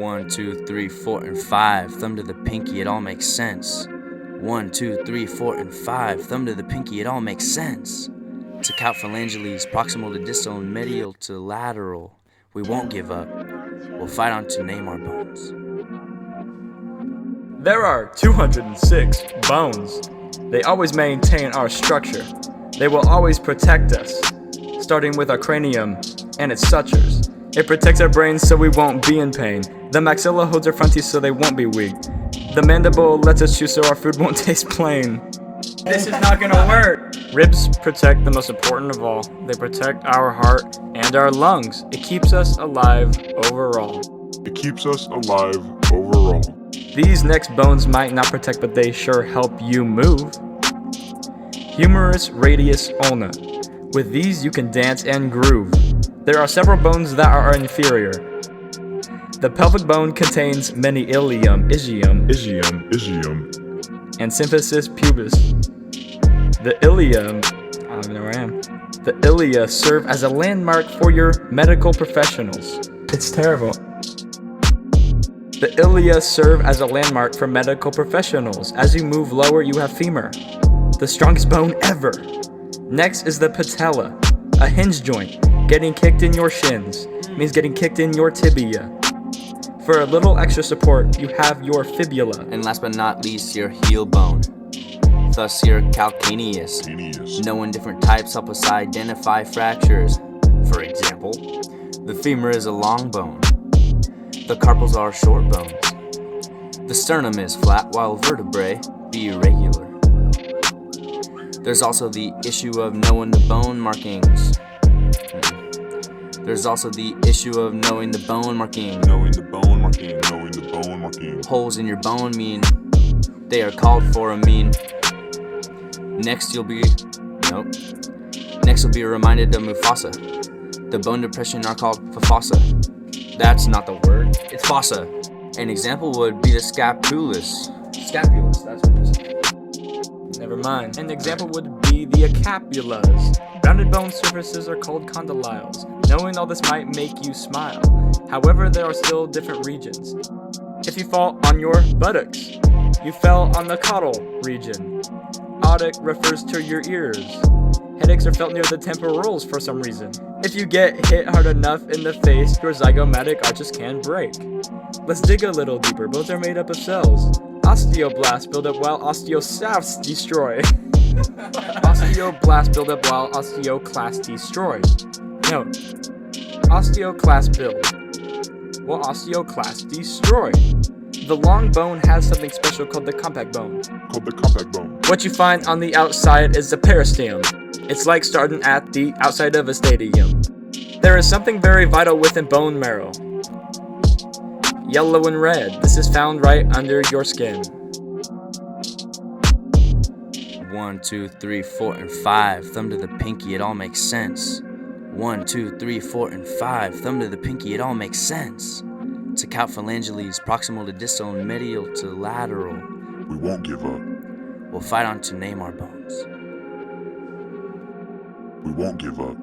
1, 2, 3, 4, and 5. Thumb to the pinky, it all makes sense. 1, 2, 3, 4, and 5. Thumb to the pinky, it all makes sense. To count phalanges, proximal to distal and medial to lateral. We won't give up. We'll fight on to name our bones. There are 206 bones. They always maintain our structure. They will always protect us, starting with our cranium and its sutures. It protects our brains so we won't be in pain. The maxilla holds our front teeth so they won't be weak. The mandible lets us chew so our food won't taste plain. This is not gonna work! Ribs protect the most important of all. They protect our heart and our lungs. It keeps us alive overall. It keeps us alive overall. These next bones might not protect, but they sure help you move. Humerus radius ulna. With these you can dance and groove. There are several bones that are inferior. The pelvic bone contains many ischium, and symphysis pubis. The ilia, I don't even know where I am. The ilia serve as a landmark for your medical professionals. It's terrible. The ilia serve as a landmark for medical professionals. As you move lower, you have femur, the strongest bone ever. Next is the patella, a hinge joint. Getting kicked in your shins means getting kicked in your tibia. For a little extra support, you have your fibula. And last but not least, your heel bone. Thus your calcaneus. Knowing different types help us identify fractures. For example, the femur is a long bone. The carpals are short bones. The sternum is flat while vertebrae be irregular. There's also the issue of knowing the bone markings. There's also the issue of knowing the bone marking. Holes in your bone mean they are called for a mean. Next you'll be reminded of Mufasa. The bone depression are called fossa. That's not the word, it's fossa. An example would be the scapulus. Scapulus, that's what it is. Never mind. An example would be the accapulas. Rounded bone surfaces are called condyles. Knowing all this might make you smile. However, there are still different regions. If you fall on your buttocks, you fell on the caudal region. Otic refers to your ears. Headaches are felt near the temporals for some reason. If you get hit hard enough in the face, your zygomatic arches can break. Let's dig a little deeper. Bones are made up of cells. Osteoblasts build up while osteocytes destroy. Osteoblasts build up while osteoclasts destroy. No, osteoclasts build while osteoclasts destroy. The long bone has something special called the compact bone. What you find on the outside is the peristeum. It's like starting at the outside of a stadium. There is something very vital within bone marrow. Yellow and red. This is found right under your skin. 1, 2, 3, 4, and 5. Thumb to the pinky, it all makes sense. 1, 2, 3, 4, and 5. Thumb to the pinky, it all makes sense. To count phalanges, proximal to distal and medial to lateral. We won't give up. We'll fight on to name our bones. We won't give up.